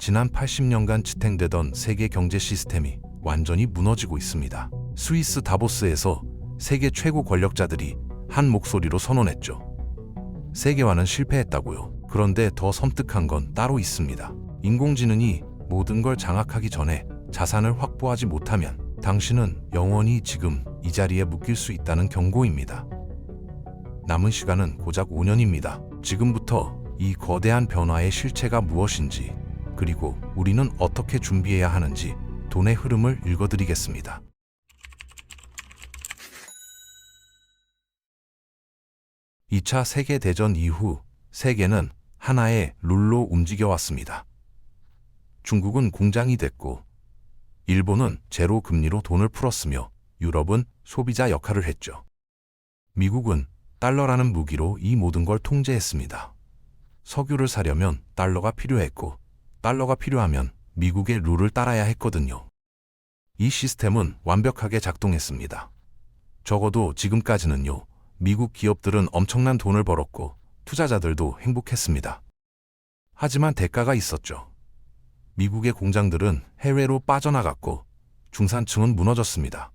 지난 80년간 지탱되던 세계 경제 시스템이 완전히 무너지고 있습니다. 스위스 다보스에서 세계 최고 권력자들이 한 목소리로 선언했죠. 세계화는 실패했다고요. 그런데 더 섬뜩한 건 따로 있습니다. 인공지능이 모든 걸 장악하기 전에 자산을 확보하지 못하면 당신은 영원히 지금 이 자리에 묶일 수 있다는 경고입니다. 남은 시간은 고작 5년입니다. 지금부터 이 거대한 변화의 실체가 무엇인지, 그리고 우리는 어떻게 준비해야 하는지 돈의 흐름을 읽어드리겠습니다. (2차) 세계대전 이후 세계는 하나의 룰로 움직여왔습니다. 중국은 공장이 됐고, 일본은 제로 금리로 돈을 풀었으며 유럽은 소비자 역할을 했죠. 미국은 달러라는 무기로 이 모든 걸 통제했습니다. 석유를 사려면 달러가 필요했고, 달러가 필요하면 미국의 룰을 따라야 했거든요. 이 시스템은 완벽하게 작동했습니다. 적어도 지금까지는요. 미국 기업들은 엄청난 돈을 벌었고 투자자들도 행복했습니다. 하지만 대가가 있었죠. 미국의 공장들은 해외로 빠져나갔고 중산층은 무너졌습니다.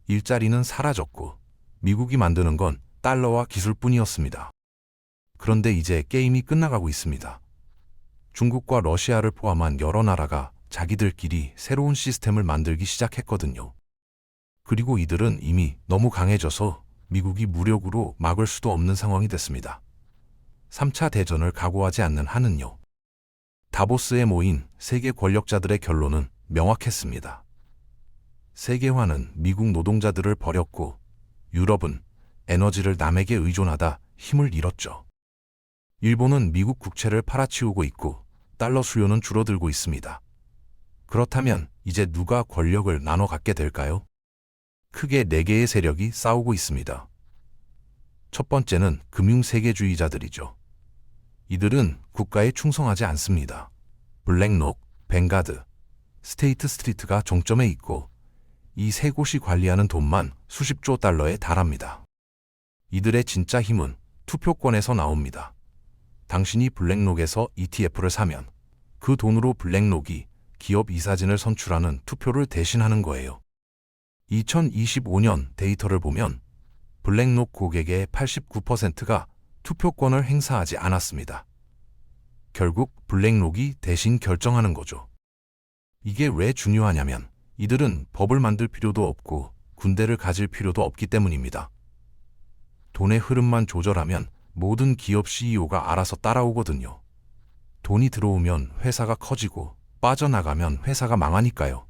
일자리는 사라졌고 미국이 만드는 건 달러와 기술뿐이었습니다. 그런데 이제 게임이 끝나가고 있습니다. 중국과 러시아를 포함한 여러 나라가 자기들끼리 새로운 시스템을 만들기 시작했거든요. 그리고 이들은 이미 너무 강해져서 미국이 무력으로 막을 수도 없는 상황이 됐습니다. 3차 대전을 각오하지 않는 한은요. 다보스에 모인 세계 권력자들의 결론은 명확했습니다. 세계화는 미국 노동자들을 버렸고 유럽은 에너지를 남에게 의존하다 힘을 잃었죠. 일본은 미국 국채를 팔아치우고 있고 달러 수요는 줄어들고 있습니다. 그렇다면 이제 누가 권력을 나눠 갖게 될까요? 크게 4개의 세력이 싸우고 있습니다. 첫 번째는 금융세계주의자들이죠. 이들은 국가에 충성하지 않습니다. 블랙록, 뱅가드, 스테이트 스트리트가 정점에 있고 이 세 곳이 관리하는 돈만 수십조 달러에 달합니다. 이들의 진짜 힘은 투표권에서 나옵니다. 당신이 블랙록에서 ETF를 사면 그 돈으로 블랙록이 기업 이사진을 선출하는 투표를 대신하는 거예요. 2025년 데이터를 보면 블랙록 고객의 89%가 투표권을 행사하지 않았습니다. 결국 블랙록이 대신 결정하는 거죠. 이게 왜 중요하냐면 이들은 법을 만들 필요도 없고 군대를 가질 필요도 없기 때문입니다. 돈의 흐름만 조절하면 모든 기업 CEO가 알아서 따라오거든요. 돈이 들어오면 회사가 커지고 빠져나가면 회사가 망하니까요.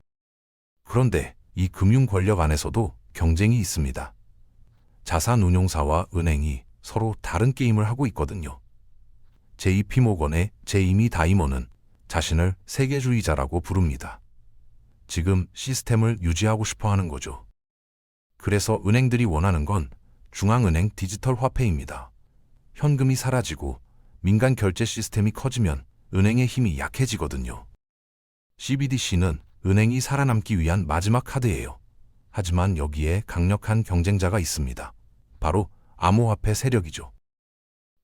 그런데 이 금융 권력 안에서도 경쟁이 있습니다. 자산운용사와 은행이 서로 다른 게임을 하고 있거든요. JP모건의 제이미 다이먼은 자신을 세계주의자라고 부릅니다. 지금 시스템을 유지하고 싶어 하는 거죠. 그래서 은행들이 원하는 건 중앙은행 디지털 화폐입니다. 현금이 사라지고 민간 결제 시스템이 커지면 은행의 힘이 약해지거든요. CBDC는 은행이 살아남기 위한 마지막 카드예요. 하지만 여기에 강력한 경쟁자가 있습니다. 바로 암호화폐 세력이죠.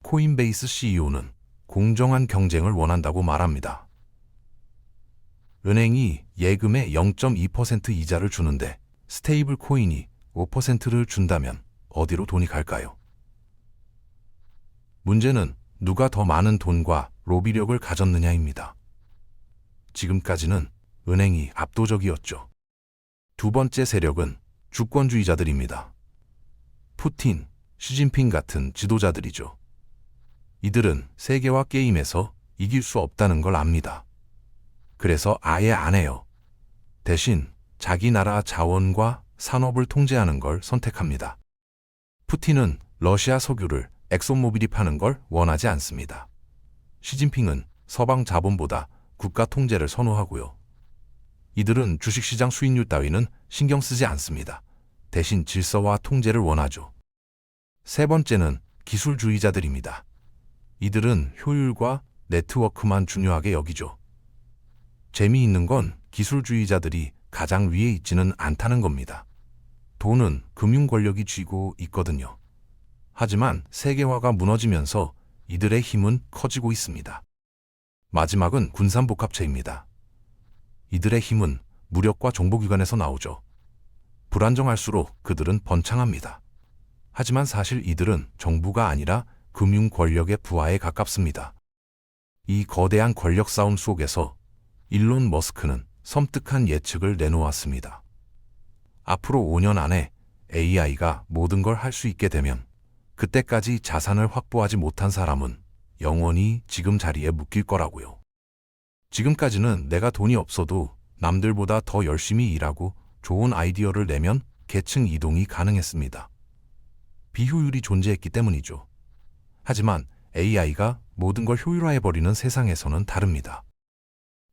코인베이스 CEO는 공정한 경쟁을 원한다고 말합니다. 은행이 예금에 0.2% 이자를 주는데 스테이블 코인이 5%를 준다면 어디로 돈이 갈까요? 문제는 누가 더 많은 돈과 로비력을 가졌느냐입니다. 지금까지는 은행이 압도적이었죠. 두 번째 세력은 주권주의자들입니다. 푸틴, 시진핑 같은 지도자들이죠. 이들은 세계화 게임에서 이길 수 없다는 걸 압니다. 그래서 아예 안 해요. 대신 자기 나라 자원과 산업을 통제하는 걸 선택합니다. 푸틴은 러시아 석유를 엑손모빌이 파는 걸 원하지 않습니다. 시진핑은 서방 자본보다 국가 통제를 선호하고요. 이들은 주식시장 수익률 따위는 신경 쓰지 않습니다. 대신 질서와 통제를 원하죠. 세 번째는 기술주의자들입니다. 이들은 효율과 네트워크만 중요하게 여기죠. 재미있는 건 기술주의자들이 가장 위에 있지는 않다는 겁니다. 돈은 금융 권력이 쥐고 있거든요. 하지만 세계화가 무너지면서 이들의 힘은 커지고 있습니다. 마지막은 군산복합체입니다. 이들의 힘은 무력과 정보기관에서 나오죠. 불안정할수록 그들은 번창합니다. 하지만 사실 이들은 정부가 아니라 금융 권력의 부하에 가깝습니다. 이 거대한 권력 싸움 속에서 일론 머스크는 섬뜩한 예측을 내놓았습니다. 앞으로 5년 안에 AI가 모든 걸 할 수 있게 되면 그때까지 자산을 확보하지 못한 사람은 영원히 지금 자리에 묶일 거라고요. 지금까지는 내가 돈이 없어도 남들보다 더 열심히 일하고 좋은 아이디어를 내면 계층 이동이 가능했습니다. 비효율이 존재했기 때문이죠. 하지만 AI가 모든 걸 효율화해버리는 세상에서는 다릅니다.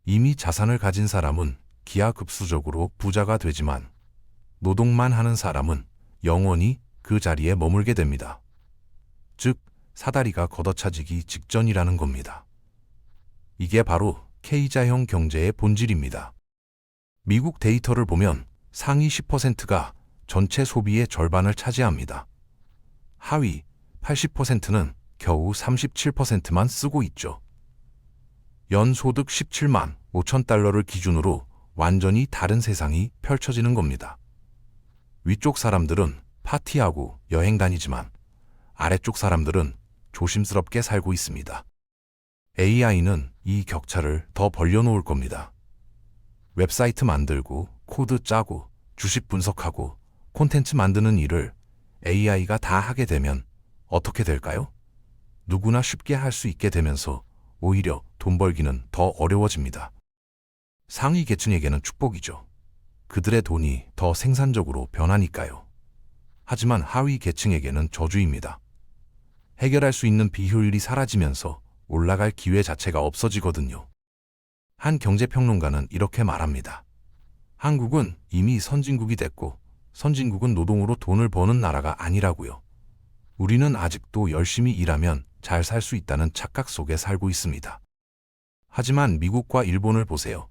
이미 자산을 가진 사람은 기하급수적으로 부자가 되지만 노동만 하는 사람은 영원히 그 자리에 머물게 됩니다. 즉, 사다리가 걷어차지기 직전이라는 겁니다. 이게 바로 K자형 경제의 본질입니다. 미국 데이터를 보면 상위 10%가 전체 소비의 절반을 차지합니다. 하위 80%는 겨우 37%만 쓰고 있죠. 연소득 17만 5천 달러를 기준으로 완전히 다른 세상이 펼쳐지는 겁니다. 위쪽 사람들은 파티하고 여행 다니지만 아래쪽 사람들은 조심스럽게 살고 있습니다. AI는 이 격차를 더 벌려놓을 겁니다. 웹사이트 만들고 코드 짜고 주식 분석하고 콘텐츠 만드는 일을 AI가 다 하게 되면 어떻게 될까요? 누구나 쉽게 할 수 있게 되면서 오히려 돈 벌기는 더 어려워집니다. 상위 계층에게는 축복이죠. 그들의 돈이 더 생산적으로 변하니까요. 하지만 하위 계층에게는 저주입니다. 해결할 수 있는 비효율이 사라지면서 올라갈 기회 자체가 없어지거든요. 한 경제평론가는 이렇게 말합니다. 한국은 이미 선진국이 됐고 선진국은 노동으로 돈을 버는 나라가 아니라고요. 우리는 아직도 열심히 일하면 잘 살 수 있다는 착각 속에 살고 있습니다. 하지만 미국과 일본을 보세요.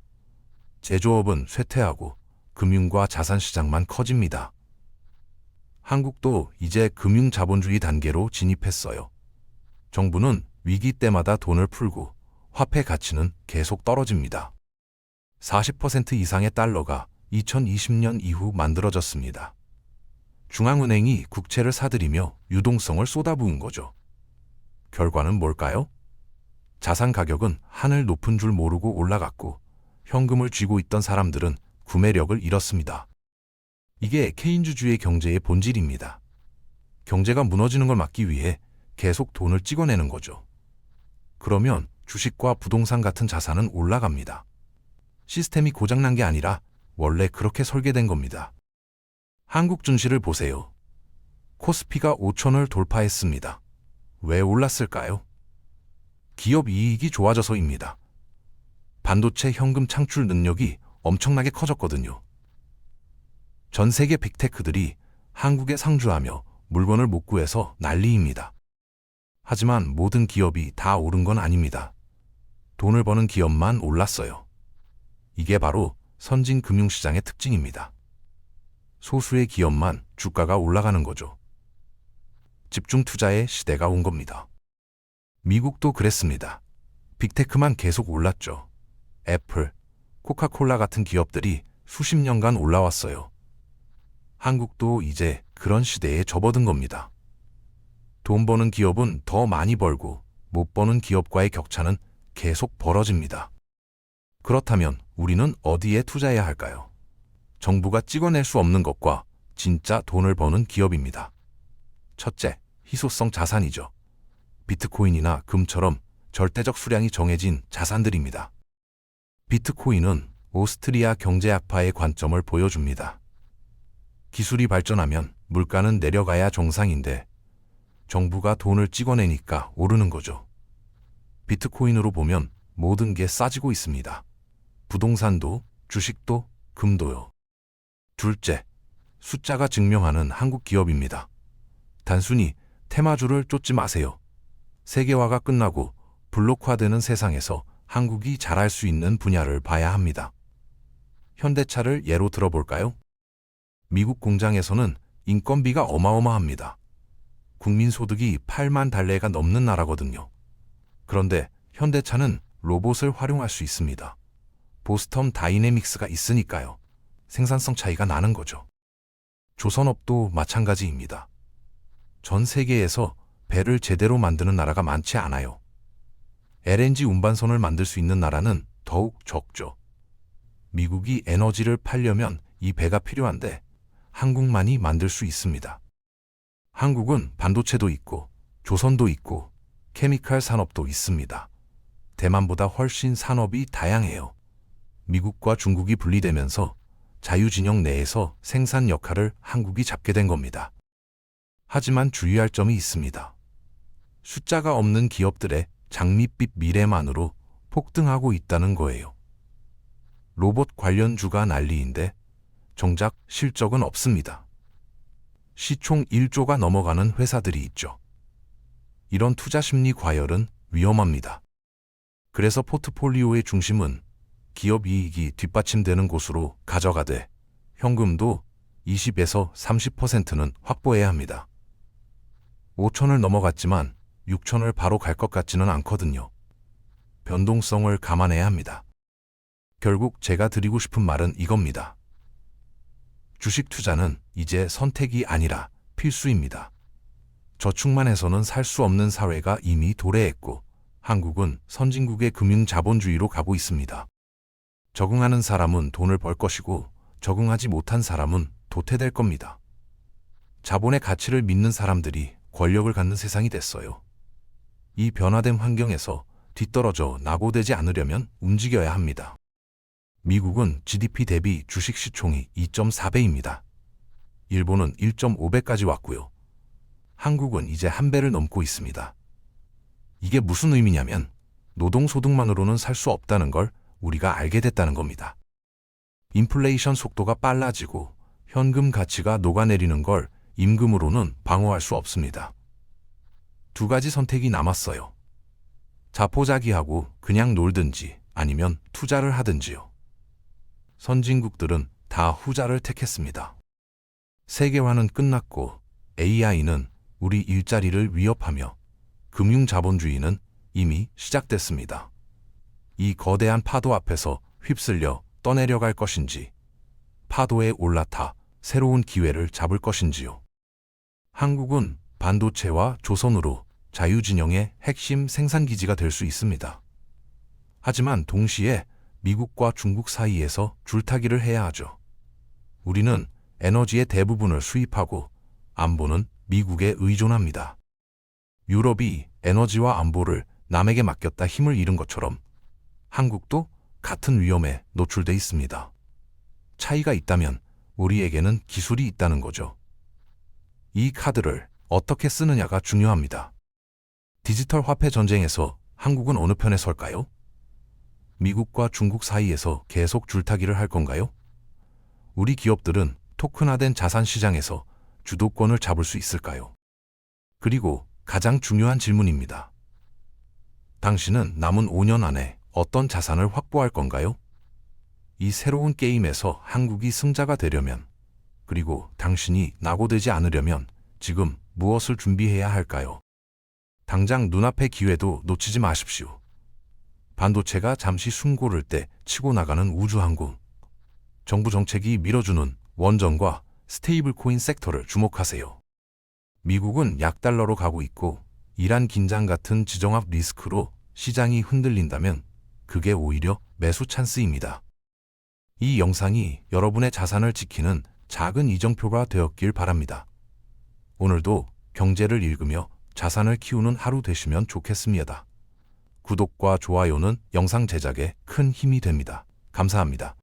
제조업은 쇠퇴하고 금융과 자산시장만 커집니다. 한국도 이제 금융자본주의 단계로 진입했어요. 정부는 위기 때마다 돈을 풀고 화폐 가치는 계속 떨어집니다. 40% 이상의 달러가 2020년 이후 만들어졌습니다. 중앙은행이 국채를 사들이며 유동성을 쏟아부은 거죠. 결과는 뭘까요? 자산 가격은 하늘 높은 줄 모르고 올라갔고 현금을 쥐고 있던 사람들은 구매력을 잃었습니다. 이게 케인주주의 경제의 본질입니다. 경제가 무너지는 걸 막기 위해 계속 돈을 찍어내는 거죠. 그러면 주식과 부동산 같은 자산은 올라갑니다. 시스템이 고장난 게 아니라 원래 그렇게 설계된 겁니다. 한국 증시를 보세요. 코스피가 5천을 돌파했습니다. 왜 올랐을까요? 기업 이익이 좋아져서입니다. 반도체 현금 창출 능력이 엄청나게 커졌거든요. 전 세계 빅테크들이 한국에 상주하며 물건을 못 구해서 난리입니다. 하지만 모든 기업이 다 오른 건 아닙니다. 돈을 버는 기업만 올랐어요. 이게 바로 선진 금융시장의 특징입니다. 소수의 기업만 주가가 올라가는 거죠. 집중 투자의 시대가 온 겁니다. 미국도 그랬습니다. 빅테크만 계속 올랐죠. 애플, 코카콜라 같은 기업들이 수십 년간 올라왔어요. 한국도 이제 그런 시대에 접어든 겁니다. 돈 버는 기업은 더 많이 벌고 못 버는 기업과의 격차는 계속 벌어집니다. 그렇다면 우리는 어디에 투자해야 할까요? 정부가 찍어낼 수 없는 것과 진짜 돈을 버는 기업입니다. 첫째, 희소성 자산이죠. 비트코인이나 금처럼 절대적 수량이 정해진 자산들입니다. 비트코인은 오스트리아 경제학파의 관점을 보여줍니다. 기술이 발전하면 물가는 내려가야 정상인데 정부가 돈을 찍어내니까 오르는 거죠. 비트코인으로 보면 모든 게 싸지고 있습니다. 부동산도, 주식도, 금도요. 둘째, 숫자가 증명하는 한국 기업입니다. 단순히 테마주를 쫓지 마세요. 세계화가 끝나고 블록화되는 세상에서 한국이 잘할 수 있는 분야를 봐야 합니다. 현대차를 예로 들어볼까요? 미국 공장에서는 인건비가 어마어마합니다. 국민 소득이 8만 달러가 넘는 나라거든요. 그런데 현대차는 로봇을 활용할 수 있습니다. 보스텀 다이내믹스가 있으니까요. 생산성 차이가 나는 거죠. 조선업도 마찬가지입니다. 전 세계에서 배를 제대로 만드는 나라가 많지 않아요. LNG 운반선을 만들 수 있는 나라는 더욱 적죠. 미국이 에너지를 팔려면 이 배가 필요한데 한국만이 만들 수 있습니다. 한국은 반도체도 있고 조선도 있고 케미칼 산업도 있습니다. 대만보다 훨씬 산업이 다양해요. 미국과 중국이 분리되면서 자유진영 내에서 생산 역할을 한국이 잡게 된 겁니다. 하지만 주의할 점이 있습니다. 숫자가 없는 기업들의 장밋빛 미래만으로 폭등하고 있다는 거예요. 로봇 관련주가 난리인데 정작 실적은 없습니다. 시총 1조가 넘어가는 회사들이 있죠. 이런 투자 심리 과열은 위험합니다. 그래서 포트폴리오의 중심은 기업 이익이 뒷받침되는 곳으로 가져가되 현금도 20에서 30%는 확보해야 합니다. 5천을 넘어갔지만 6천을 바로 갈 것 같지는 않거든요. 변동성을 감안해야 합니다. 결국 제가 드리고 싶은 말은 이겁니다. 주식 투자는 이제 선택이 아니라 필수입니다. 저축만 해서는 살 수 없는 사회가 이미 도래했고 한국은 선진국의 금융 자본주의로 가고 있습니다. 적응하는 사람은 돈을 벌 것이고 적응하지 못한 사람은 도태될 겁니다. 자본의 가치를 믿는 사람들이 권력을 갖는 세상이 됐어요. 이 변화된 환경에서 뒤떨어져 낙오되지 않으려면 움직여야 합니다. 미국은 GDP 대비 주식 시총이 2.4배입니다. 일본은 1.5배까지 왔고요. 한국은 이제 1배를 넘고 있습니다. 이게 무슨 의미냐면 노동소득만으로는 살 수 없다는 걸 우리가 알게 됐다는 겁니다. 인플레이션 속도가 빨라지고 현금 가치가 녹아내리는 걸 임금으로는 방어할 수 없습니다. 두 가지 선택이 남았어요. 자포자기하고 그냥 놀든지 아니면 투자를 하든지요. 선진국들은 다 후자를 택했습니다. 세계화는 끝났고 AI는 우리 일자리를 위협하며 금융자본주의는 이미 시작됐습니다. 이 거대한 파도 앞에서 휩쓸려 떠내려갈 것인지 파도에 올라타 새로운 기회를 잡을 것인지요. 한국은 반도체와 조선으로 자유진영의 핵심 생산기지가 될 수 있습니다. 하지만 동시에 미국과 중국 사이에서 줄타기를 해야 하죠. 우리는 에너지의 대부분을 수입하고 안보는 미국에 의존합니다. 유럽이 에너지와 안보를 남에게 맡겼다 힘을 잃은 것처럼 한국도 같은 위험에 노출돼 있습니다. 차이가 있다면 우리에게는 기술이 있다는 거죠. 이 카드를 어떻게 쓰느냐가 중요합니다. 디지털 화폐 전쟁에서 한국은 어느 편에 설까요? 미국과 중국 사이에서 계속 줄타기를 할 건가요? 우리 기업들은 토큰화된 자산 시장에서 주도권을 잡을 수 있을까요? 그리고 가장 중요한 질문입니다. 당신은 남은 5년 안에 어떤 자산을 확보할 건가요? 이 새로운 게임에서 한국이 승자가 되려면, 그리고 당신이 낙오되지 않으려면 지금 무엇을 준비해야 할까요? 당장 눈앞의 기회도 놓치지 마십시오. 반도체가 잠시 숨 고를 때 치고 나가는 우주항공, 정부 정책이 밀어주는 원전과 스테이블 코인 섹터를 주목하세요. 미국은 약달러로 가고 있고 이란 긴장 같은 지정학 리스크로 시장이 흔들린다면 그게 오히려 매수 찬스입니다. 이 영상이 여러분의 자산을 지키는 작은 이정표가 되었길 바랍니다. 오늘도 경제를 읽으며 자산을 키우는 하루 되시면 좋겠습니다. 구독과 좋아요는 영상 제작에 큰 힘이 됩니다. 감사합니다.